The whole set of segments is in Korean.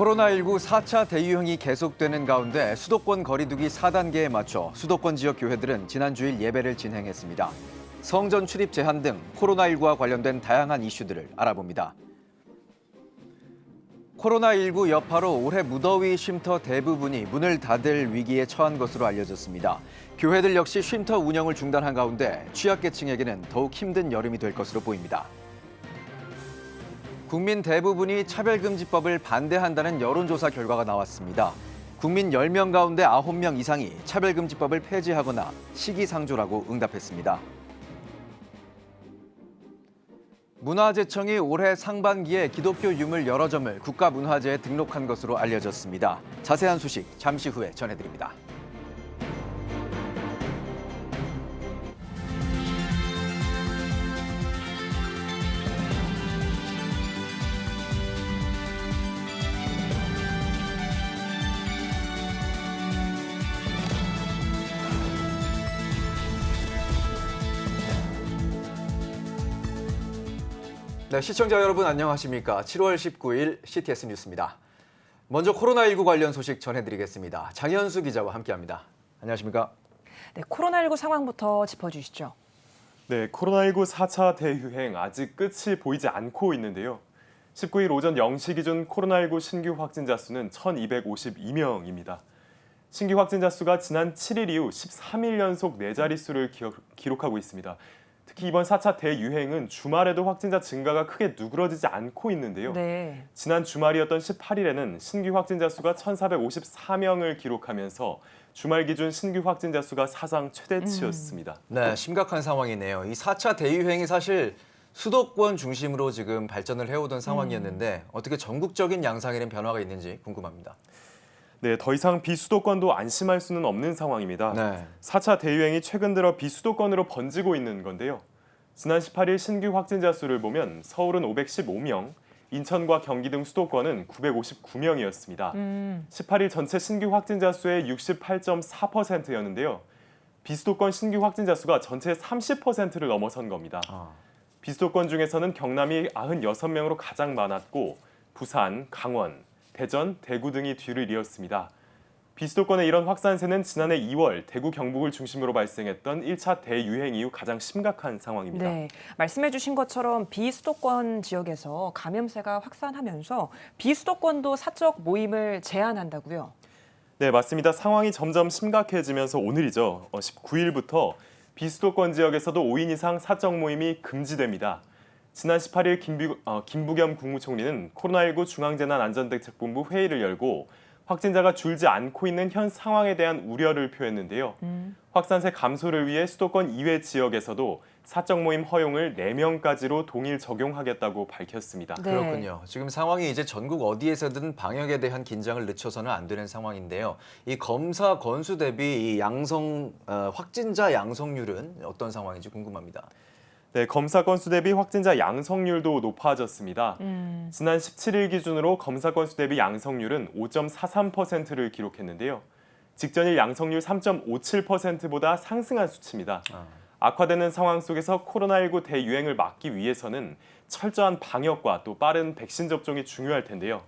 코로나19 4차 대유행이 계속되는 가운데 수도권 거리두기 4단계에 맞춰 수도권 지역 교회들은 지난 주일 예배를 진행했습니다. 성전 출입 제한 등 코로나19와 관련된 다양한 이슈들을 알아봅니다. 코로나19 여파로 올해 무더위 쉼터 대부분이 문을 닫을 위기에 처한 것으로 알려졌습니다. 교회들 역시 쉼터 운영을 중단한 가운데 취약계층에게는 더욱 힘든 여름이 될 것으로 보입니다. 국민 대부분이 차별금지법을 반대한다는 여론조사 결과가 나왔습니다. 국민 10명 가운데 9명 이상이 차별금지법을 폐지하거나 시기상조라고 응답했습니다. 문화재청이 올해 상반기에 기독교 유물 여러 점을 국가문화재에 등록한 것으로 알려졌습니다. 자세한 소식 잠시 후에 전해드립니다. 네, 시청자 여러분 안녕하십니까? 7월 19일 CTS 뉴스입니다. 먼저 코로나19 관련 소식 전해드리겠습니다. 장현수 기자와 함께합니다. 안녕하십니까? 네, 코로나19 상황부터 짚어주시죠. 네, 코로나19 4차 대유행 아직 끝이 보이지 않고 있는데요. 19일 오전 0시 기준 코로나19 신규 확진자 수는 1,252명입니다. 신규 확진자 수가 지난 7일 이후 13일 연속 4자릿수를 기록하고 있습니다. 특히 이번 4차 대유행은 주말에도 확진자 증가가 크게 누그러지지 않고 있는데요. 네. 지난 주말이었던 18일에는 신규 확진자 수가 1,454명을 기록하면서 주말 기준 신규 확진자 수가 사상 최대치였습니다. 네, 심각한 상황이네요. 이 4차 대유행이 사실 수도권 중심으로 지금 발전을 해오던 상황이었는데 어떻게 전국적인 양상이란 변화가 있는지 궁금합니다. 네, 더 이상 비수도권도 안심할 수는 없는 상황입니다. 네. 4차 대유행이 최근 들어 비수도권으로 번지고 있는 건데요. 지난 18일 신규 확진자 수를 보면 서울은 515명, 인천과 경기 등 수도권은 959명이었습니다. 18일 전체 신규 확진자 수의 68.4%였는데요. 비수도권 신규 확진자 수가 전체의 30%를 넘어선 겁니다. 비수도권 중에서는 경남이 96명으로 가장 많았고 부산, 강원, 대전, 대구 등이 뒤를 이었습니다. 비수도권의 이런 확산세는 지난해 2월 대구 경북을 중심으로 발생했던 1차 대유행 이후 가장 심각한 상황입니다. 네, 말씀해 주신 것처럼 비수도권 지역에서 감염세가 확산하면서 비수도권도 사적 모임을 제한한다고요? 네, 맞습니다. 상황이 점점 심각해지면서 오늘이죠. 19일부터 비수도권 지역에서도 5인 이상 사적 모임이 금지됩니다. 지난 18일 김부겸 국무총리는 코로나19 중앙재난안전대책본부 회의를 열고 확진자가 줄지 않고 있는 현 상황에 대한 우려를 표했는데요. 확산세 감소를 위해 수도권 이외 지역에서도 사적 모임 허용을 4명까지로 동일 적용하겠다고 밝혔습니다. 네. 그렇군요. 지금 상황이 이제 전국 어디에서든 방역에 대한 긴장을 늦춰서는 안 되는 상황인데요. 이 검사 건수 대비 이 확진자 양성률은 어떤 상황인지 궁금합니다. 네, 검사 건수 대비 확진자 양성률도 높아졌습니다. 지난 17일 기준으로 검사 건수 대비 양성률은 5.43%를 기록했는데요. 직전일 양성률 3.57%보다 상승한 수치입니다. 악화되는 상황 속에서 코로나19 대유행을 막기 위해서는 철저한 방역과 또 빠른 백신 접종이 중요할 텐데요.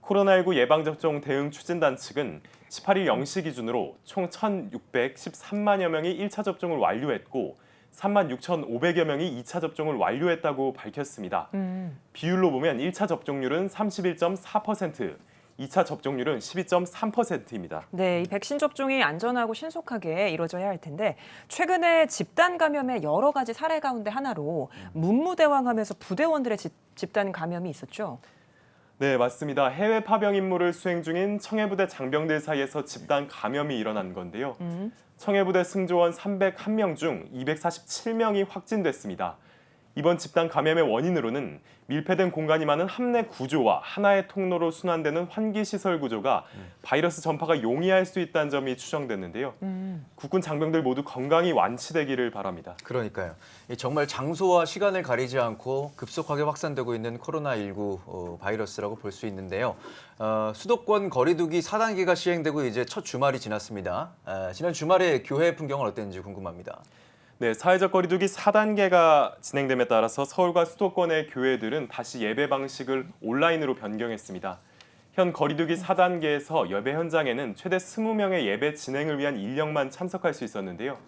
코로나19 예방접종 대응 추진단 측은 18일 0시 기준으로 총 1,613만여 명이 1차 접종을 완료했고 36,500여 명이 2차 접종을 완료했다고 밝혔습니다. 비율로 보면 1차 접종률은 31.4%, 2차 접종률은 12.3%입니다. 네, 이 백신 접종이 안전하고 신속하게 이루어져야 할 텐데 최근에 집단 감염의 여러 가지 사례 가운데 하나로 문무대왕하면서 부대원들의 집단 감염이 있었죠? 네, 맞습니다. 해외 파병 임무를 수행 중인 청해부대 장병들 사이에서 집단 감염이 일어난 건데요. 청해부대 승조원 301명 중 247명이 확진됐습니다. 이번 집단 감염의 원인으로는 밀폐된 공간이 많은 함내 구조와 하나의 통로로 순환되는 환기시설 구조가 바이러스 전파가 용이할 수 있다는 점이 추정됐는데요. 국군 장병들 모두 건강이 완치되기를 바랍니다. 그러니까요. 정말 장소와 시간을 가리지 않고 급속하게 확산되고 있는 코로나19 바이러스라고 볼 수 있는데요. 수도권 거리두기 4단계가 시행되고 이제 첫 주말이 지났습니다. 지난 주말에 교회 풍경은 어땠는지 궁금합니다. 네, 사회적 거리두기 4단계가 진행됨에 따라서 서울과 수도권의 교회들은 다시 예배 방식을 온라인으로 변경했습니다. 현 거리두기 4단계에서 예배 현장에는 최대 20명의 예배 진행을 위한 인력만 참석할 수 있었는데요.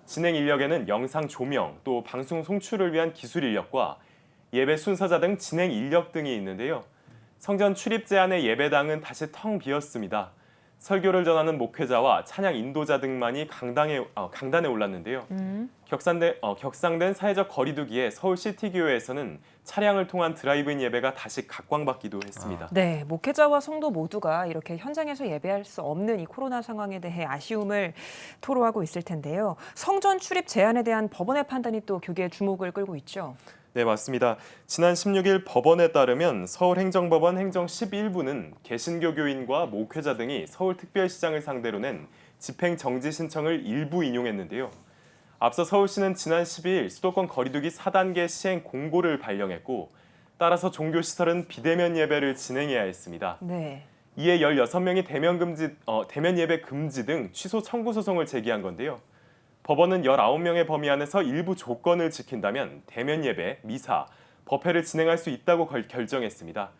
진행 인력에는 영상 조명, 또 방송 송출을 위한 기술 인력과 예배 순서자 등 진행 인력 등이 있는데요. 성전 출입 제한의 예배당은 다시 텅 비었습니다. 설교를 전하는 목회자와 찬양 인도자 등만이 강단에 올랐는데요. 격상된 사회적 거리두기에 서울 시티교회에서는 차량을 통한 드라이브인 예배가 다시 각광받기도 했습니다. 네, 목회자와 성도 모두가 이렇게 현장에서 예배할 수 없는 이 코로나 상황에 대해 아쉬움을 토로하고 있을 텐데요. 성전 출입 제한에 대한 법원의 판단이 또 교계의 주목을 끌고 있죠. 네, 맞습니다. 지난 16일 법원에 따르면 서울행정법원 행정 11부는 개신교 교인과 목회자 등이 서울특별시장을 상대로 낸 집행정지 신청을 일부 인용했는데요. 앞서 서울시는 지난 12일 수도권 거리두기 4단계 시행 공고를 발령했고 따라서 종교시설은 비대면 예배를 진행해야 했습니다. 네. 이에 16명이 대면 예배 금지 등 취소 청구 소송을 제기한 건데요. 법원은 19명의 범위 안에서 일부 조건을 지킨다면 대면 예배, 미사, 법회를 진행할 수 있다고 결정했습니다.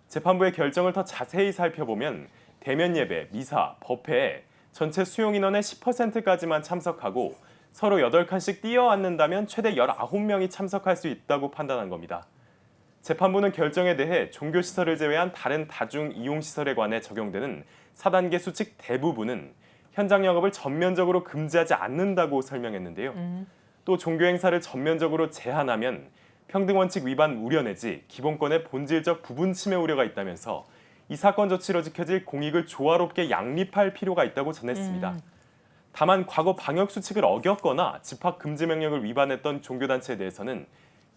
재판부의 결정을 더 자세히 살펴보면 대면 예배, 미사, 법회에 전체 수용 인원의 10%까지만 참석하고 서로 8칸씩 뛰어앉는다면 최대 19명이 참석할 수 있다고 판단한 겁니다. 재판부는 결정에 대해 종교시설을 제외한 다른 다중 이용시설에 관해 적용되는 4단계 수칙 대부분은 현장 영업을 전면적으로 금지하지 않는다고 설명했는데요. 또 종교 행사를 전면적으로 제한하면 평등원칙 위반 우려 내지 기본권의 본질적 부분 침해 우려가 있다면서 이 사건 조치로 지켜질 공익을 조화롭게 양립할 필요가 있다고 전했습니다. 다만 과거 방역 수칙을 어겼거나 집합 금지 명령을 위반했던 종교단체에 대해서는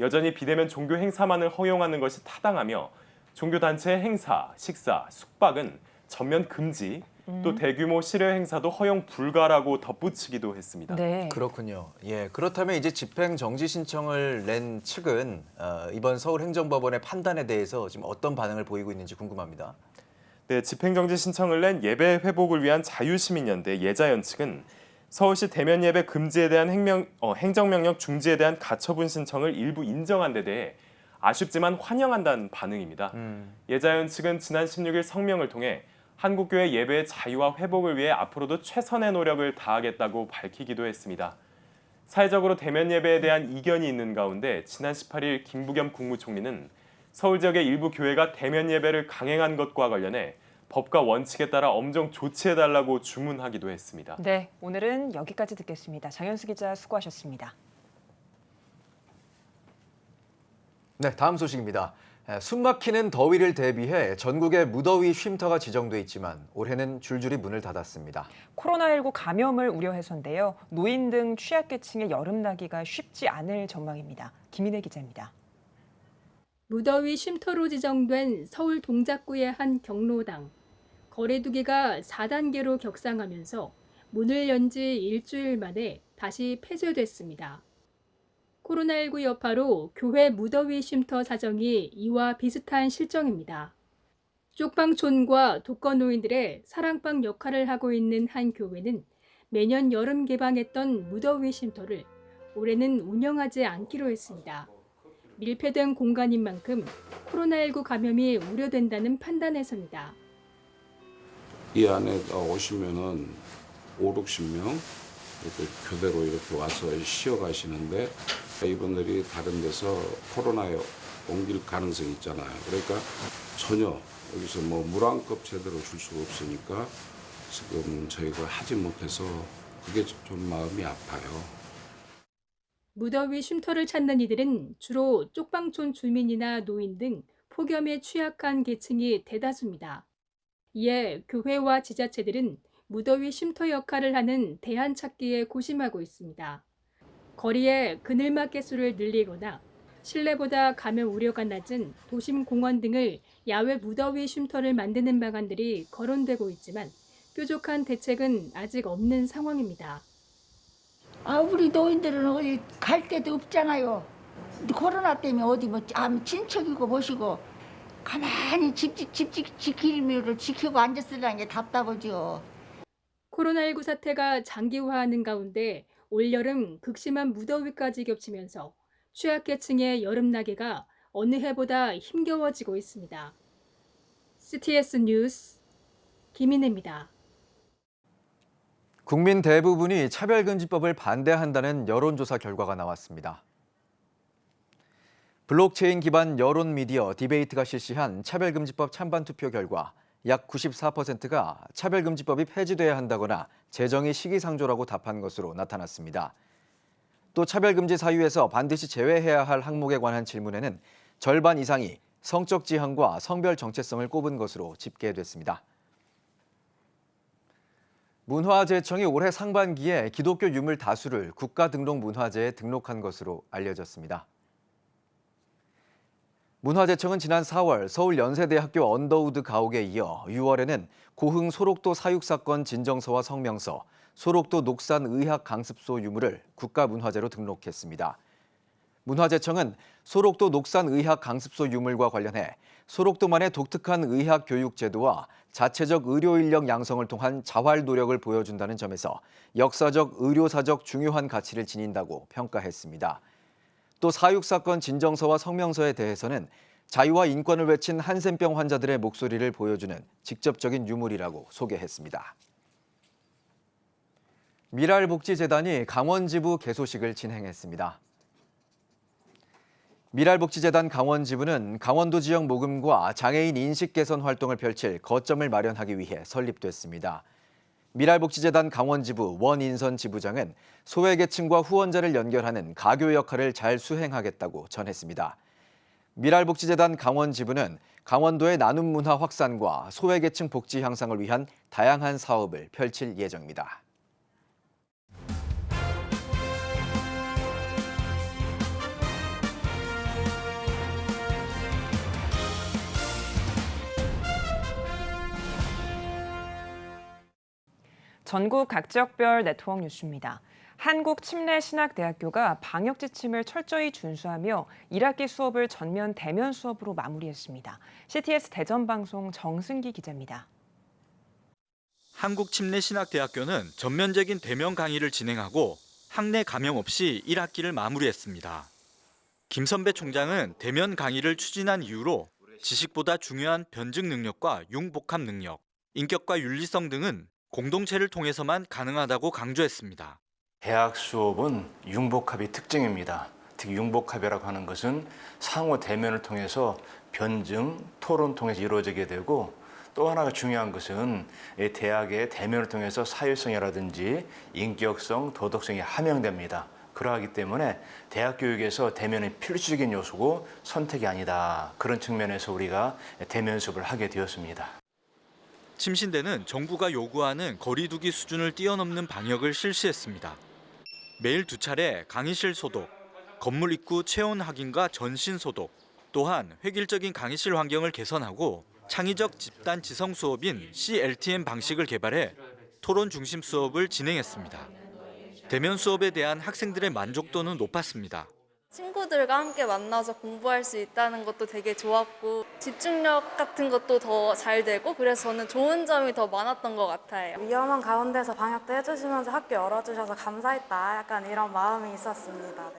여전히 비대면 종교 행사만을 허용하는 것이 타당하며 종교단체의 행사, 식사, 숙박은 전면 금지, 또 대규모 실외 행사도 허용 불가라고 덧붙이기도 했습니다. 네. 그렇군요. 예, 그렇다면 이제 집행 정지 신청을 낸 측은 이번 서울행정법원의 판단에 대해서 지금 어떤 반응을 보이고 있는지 궁금합니다. 네, 집행정지 신청을 낸 예배 회복을 위한 자유시민연대 예자연 측은 서울시 대면 예배 금지에 대한 행정명령 중지에 대한 가처분 신청을 일부 인정한 데 대해 아쉽지만 환영한다는 반응입니다. 예자연 측은 지난 16일 성명을 통해 한국교회 예배의 자유와 회복을 위해 앞으로도 최선의 노력을 다하겠다고 밝히기도 했습니다. 사회적으로 대면 예배에 대한 이견이 있는 가운데 지난 18일 김부겸 국무총리는 서울 지역의 일부 교회가 대면 예배를 강행한 것과 관련해 법과 원칙에 따라 엄정 조치해달라고 주문하기도 했습니다. 네, 오늘은 여기까지 듣겠습니다. 장현수 기자 수고하셨습니다. 네, 다음 소식입니다. 숨막히는 더위를 대비해 전국에 무더위 쉼터가 지정돼 있지만 올해는 줄줄이 문을 닫았습니다. 코로나19 감염을 우려해서인데요. 노인 등 취약계층의 여름나기가 쉽지 않을 전망입니다. 김인혜 기자입니다. 무더위 쉼터로 지정된 서울 동작구의 한 경로당. 거리두기가 4단계로 격상하면서 문을 연 지 일주일 만에 다시 폐쇄됐습니다. 코로나19 여파로 교회 무더위 쉼터 사정이 이와 비슷한 실정입니다. 쪽방촌과 독거노인들의 사랑방 역할을 하고 있는 한 교회는 매년 여름 개방했던 무더위 쉼터를 올해는 운영하지 않기로 했습니다. 밀폐된 공간인 만큼 코로나19 감염이 우려된다는 판단에서입니다. 이 안에 오시면은 5, 60명 이렇게 교대로 이렇게 와서 쉬어 가시는데 이분들이 다른 데서 코로나에 옮길 가능성이 있잖아요. 그러니까 전혀 여기서 뭐 물안급 제대로 줄 수가 없으니까 지금 저희가 하지 못해서 그게 좀 마음이 아파요. 무더위 쉼터를 찾는 이들은 주로 쪽방촌 주민이나 노인 등 폭염에 취약한 계층이 대다수입니다. 이에 교회와 지자체들은 무더위 쉼터 역할을 하는 대안 찾기에 고심하고 있습니다. 거리에 그늘막 개수를 늘리거나 실내보다 감염 우려가 낮은 도심 공원 등을 야외 무더위 쉼터를 만드는 방안들이 거론되고 있지만 뾰족한 대책은 아직 없는 상황입니다. 우리 노인들은 어디 갈 데도 없잖아요. 코로나 때문에 어디 뭐 친척이고 뭐시고 가만히 집 지키미를 지키고 앉았으라는 게 답답하죠. 코로나19 사태가 장기화하는 가운데 올여름 극심한 무더위까지 겹치면서 취약계층의 여름나기가 어느 해보다 힘겨워지고 있습니다. CTS 뉴스 김인혜입니다. 국민 대부분이 차별금지법을 반대한다는 여론조사 결과가 나왔습니다. 블록체인 기반 여론 미디어 디베이트가 실시한 차별금지법 찬반 투표 결과 약 94%가 차별금지법이 폐지돼야 한다거나 제정이 시기상조라고 답한 것으로 나타났습니다. 또 차별금지 사유에서 반드시 제외해야 할 항목에 관한 질문에는 절반 이상이 성적 지향과 성별 정체성을 꼽은 것으로 집계됐습니다. 문화재청이 올해 상반기에 기독교 유물 다수를 국가등록문화재에 등록한 것으로 알려졌습니다. 문화재청은 지난 4월 서울 연세대학교 언더우드 가옥에 이어 6월에는 고흥 소록도 사육사건 진정서와 성명서, 소록도 녹산 의학 강습소 유물을 국가문화재로 등록했습니다. 문화재청은 소록도 녹산 의학 강습소 유물과 관련해 소록도만의 독특한 의학 교육 제도와 자체적 의료 인력 양성을 통한 자활 노력을 보여준다는 점에서 역사적, 의료사적 중요한 가치를 지닌다고 평가했습니다. 또 사육사건 진정서와 성명서에 대해서는 자유와 인권을 외친 한센병 환자들의 목소리를 보여주는 직접적인 유물이라고 소개했습니다. 미랄복지재단이 강원지부 개소식을 진행했습니다. 미랄복지재단 강원지부는 강원도 지역 모금과 장애인 인식 개선 활동을 펼칠 거점을 마련하기 위해 설립됐습니다. 미랄복지재단 강원지부 원인선 지부장은 소외계층과 후원자를 연결하는 가교 역할을 잘 수행하겠다고 전했습니다. 미랄복지재단 강원지부는 강원도의 나눔 문화 확산과 소외계층 복지 향상을 위한 다양한 사업을 펼칠 예정입니다. 전국 각지역별 네트워크 뉴스입니다. 한국침례신학대학교가 방역 지침을 철저히 준수하며 1학기 수업을 전면 대면 수업으로 마무리했습니다. CTS 대전방송 정승기 기자입니다. 한국침례신학대학교는 전면적인 대면 강의를 진행하고 학내 감염 없이 1학기를 마무리했습니다. 김선배 총장은 대면 강의를 추진한 이유로 지식보다 중요한 변증 능력과 융복합 능력, 인격과 윤리성 등은 공동체를 통해서만 가능하다고 강조했습니다. 대학 수업은 융복합이 특징입니다. 특히 융복합이라고 하는 것은 상호 대면을 통해서 변증, 토론 통해서 이루어지게 되고 또 하나가 중요한 것은 대학의 대면을 통해서 사회성이라든지 인격성, 도덕성이 함양됩니다. 그러하기 때문에 대학 교육에서 대면은 필수적인 요소고 선택이 아니다. 그런 측면에서 우리가 대면 수업을 하게 되었습니다. 침신대는 정부가 요구하는 거리두기 수준을 뛰어넘는 방역을 실시했습니다. 매일 2차례 강의실 소독, 건물 입구 체온 확인과 전신 소독, 또한 획일적인 강의실 환경을 개선하고 창의적 집단 지성 수업인 CLTM 방식을 개발해 토론 중심 수업을 진행했습니다. 대면 수업에 대한 학생들의 만족도는 높았습니다. 친구들과 함께 만나서 공부할 수 있다는 것도 되게 좋았고 집중력 같은 것도 더 잘 되고 그래서 저는 좋은 점이 더 많았던 것 같아요. 위험한 가운데서 방역도 해주시면서 학교 열어주셔서 감사했다. 약간 이런 마음이 있었습니다.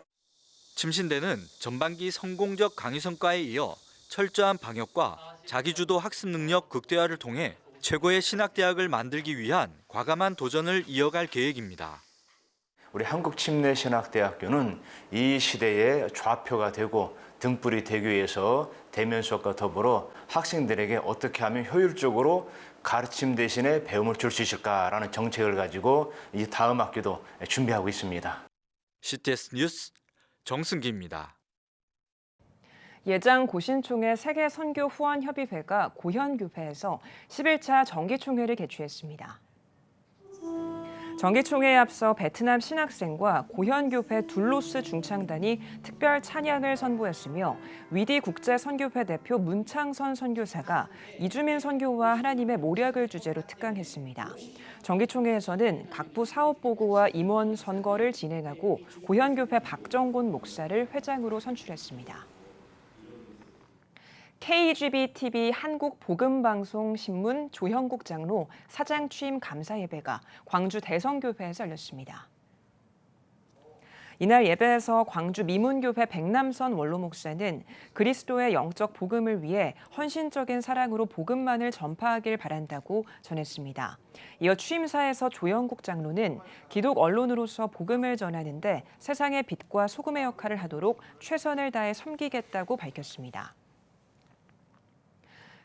침신대는 전반기 성공적 강의 성과에 이어 철저한 방역과 자기주도 학습 능력 극대화를 통해 최고의 신학대학을 만들기 위한 과감한 도전을 이어갈 계획입니다. 우리 한국침례신학대학교는 이 시대의 좌표가 되고 등불이 되기 위해서 대면 수업과 더불어 학생들에게 어떻게 하면 효율적으로 가르침 대신에 배움을 줄 수 있을까라는 정책을 가지고 이 다음 학기도 준비하고 있습니다. CTS 뉴스 정승기입니다. 예장 고신총회 세계 선교 후원 협의회가 고현교회에서 11차 정기총회를 개최했습니다. 정기총회에 앞서 베트남 신학생과 고현교회 둘로스 중창단이 특별 찬양을 선보였으며 위디 국제선교회 대표 문창선 선교사가 이주민 선교와 하나님의 모략을 주제로 특강했습니다. 정기총회에서는 각부 사업보고와 임원 선거를 진행하고 고현교회 박정곤 목사를 회장으로 선출했습니다. KGB-TV 한국복음방송신문 조형국 장로 사장 취임 감사 예배가 광주 대성교회에서 열렸습니다. 이날 예배에서 광주 미문교회 백남선 원로 목사는 그리스도의 영적 복음을 위해 헌신적인 사랑으로 복음만을 전파하길 바란다고 전했습니다. 이어 취임사에서 조영국 장로는 기독 언론으로서 복음을 전하는데 세상의 빛과 소금의 역할을 하도록 최선을 다해 섬기겠다고 밝혔습니다.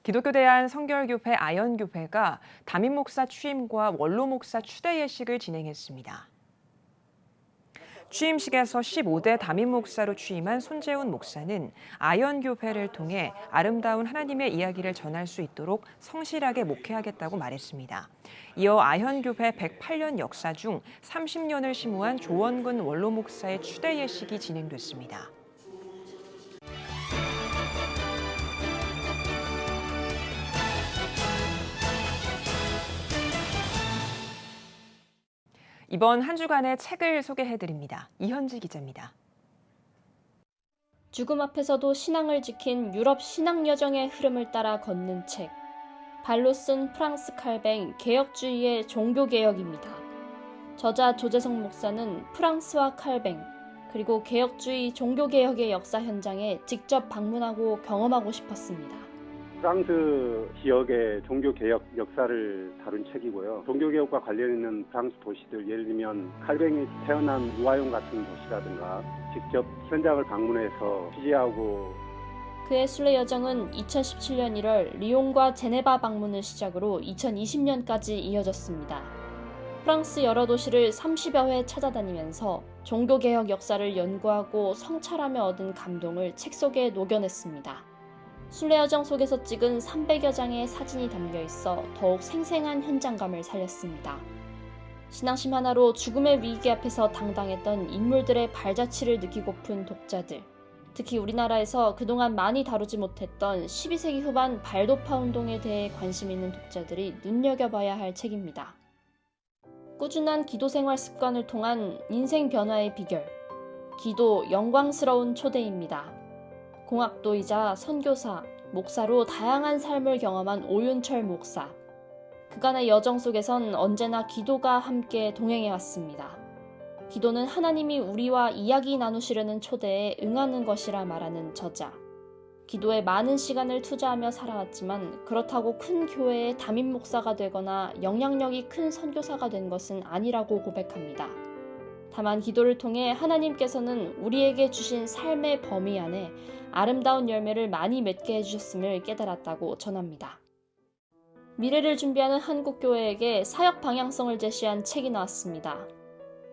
기독교 대한성결교회 아현교회가 담임 목사 취임과 원로 목사 추대 예식을 진행했습니다. 취임식에서 15대 담임 목사로 취임한 손재훈 목사는 아현교회를 통해 아름다운 하나님의 이야기를 전할 수 있도록 성실하게 목회하겠다고 말했습니다. 이어 아현교회 108년 역사 중 30년을 심우한 조원근 원로 목사의 추대 예식이 진행됐습니다. 이번 한 주간의 책을 소개해드립니다. 이현지 기자입니다. 죽음 앞에서도 신앙을 지킨 유럽 신앙 여정의 흐름을 따라 걷는 책. 발로 쓴 프랑스 칼뱅 개혁주의의 종교개혁입니다. 저자 조재성 목사는 프랑스와 칼뱅, 그리고 개혁주의 종교개혁의 역사 현장에 직접 방문하고 경험하고 싶었습니다. 프랑스 지역의 종교개혁 역사를 다룬 책이고요. 종교개혁과 관련 있는 프랑스 도시들, 예를 들면 칼뱅이 태어난 루아용 같은 도시라든가 직접 현장을 방문해서 취재하고. 그의 순례 여정은 2017년 1월 리옹과 제네바 방문을 시작으로 2020년까지 이어졌습니다. 프랑스 여러 도시를 30여 회 찾아다니면서 종교개혁 역사를 연구하고 성찰하며 얻은 감동을 책 속에 녹여냈습니다. 순례 여정 속에서 찍은 300여 장의 사진이 담겨 있어 더욱 생생한 현장감을 살렸습니다. 신앙심 하나로 죽음의 위기 앞에서 당당했던 인물들의 발자취를 느끼고픈 독자들, 특히 우리나라에서 그동안 많이 다루지 못했던 12세기 후반 발도파 운동에 대해 관심 있는 독자들이 눈여겨봐야 할 책입니다. 꾸준한 기도 생활 습관을 통한 인생 변화의 비결, 기도 영광스러운 초대입니다. 공학도이자 선교사, 목사로 다양한 삶을 경험한 오윤철 목사. 그간의 여정 속에선 언제나 기도가 함께 동행해왔습니다. 기도는 하나님이 우리와 이야기 나누시려는 초대에 응하는 것이라 말하는 저자. 기도에 많은 시간을 투자하며 살아왔지만 그렇다고 큰 교회의 담임 목사가 되거나 영향력이 큰 선교사가 된 것은 아니라고 고백합니다. 다만 기도를 통해 하나님께서는 우리에게 주신 삶의 범위 안에 아름다운 열매를 많이 맺게 해주셨음을 깨달았다고 전합니다. 미래를 준비하는 한국 교회에게 사역 방향성을 제시한 책이 나왔습니다.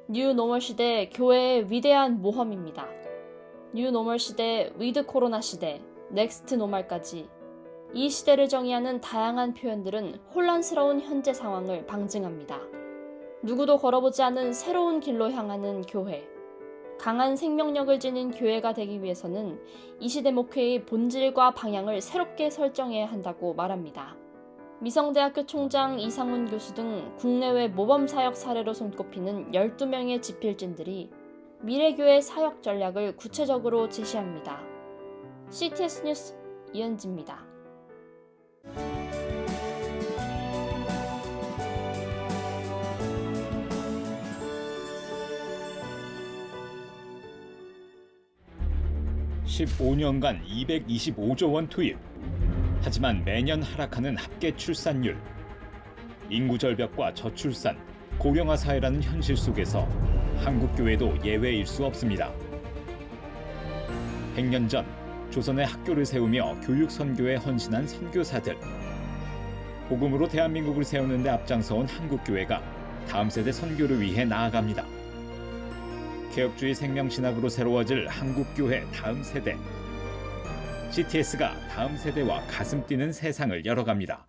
뉴 노멀 시대 교회의 위대한 모험입니다. 뉴 노멀 시대, 위드 코로나 시대, 넥스트 노멀까지 이 시대를 정의하는 다양한 표현들은 혼란스러운 현재 상황을 방증합니다. 누구도 걸어보지 않은 새로운 길로 향하는 교회. 강한 생명력을 지닌 교회가 되기 위해서는 이 시대 목회의 본질과 방향을 새롭게 설정해야 한다고 말합니다. 미성대학교 총장 이상훈 교수 등 국내외 모범사역 사례로 손꼽히는 12명의 지필진들이 미래교회 사역 전략을 구체적으로 제시합니다. CTS 뉴스 이은지입니다. (15년간) 225조 원 투입. 하지만 매년 하락하는 합계 출산율. 인구 절벽과 저출산, 고령화 사회라는 현실 속에서 한국 교회도 예외일 수 없습니다. 100년 전 조선의 학교를 세우며 교육 선교에 헌신한 선교사들. 복음으로 대한민국을 세우는 데 앞장서온 한국 교회가 다음 세대 선교를 위해 나아갑니다. 개혁주의 생명신학으로 새로워질 한국교회 다음 세대. CTS가 다음 세대와 가슴 뛰는 세상을 열어갑니다.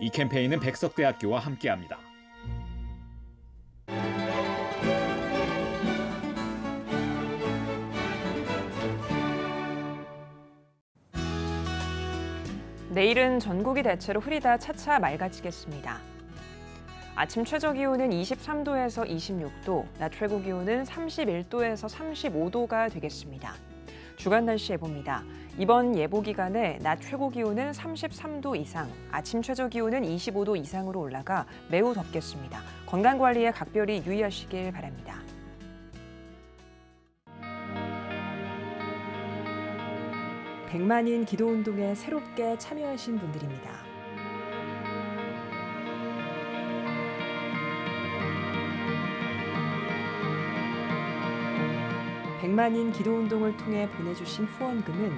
이 캠페인은 백석대학교와 함께합니다. 내일은 전국이 대체로 흐리다 차차 맑아지겠습니다. 아침 최저기온은 23도에서 26도, 낮 최고기온은 31도에서 35도가 되겠습니다. 주간 날씨 예보입니다. 이번 예보 기간에 낮 최고기온은 33도 이상, 아침 최저기온은 25도 이상으로 올라가 매우 덥겠습니다. 건강관리에 각별히 유의하시길 바랍니다. 100만인 기도운동에 새롭게 참여하신 분들입니다. 100만인 기도운동을 통해 보내주신 후원금은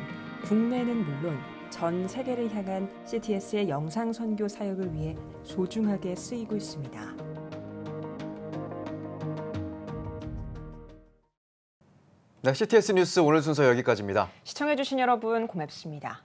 국내는 물론 전 세계를 향한 CTS의 영상 선교 사역을 위해 소중하게 쓰이고 있습니다. 네, CTS 뉴스 오늘 순서 여기까지입니다. 시청해주신 여러분 고맙습니다.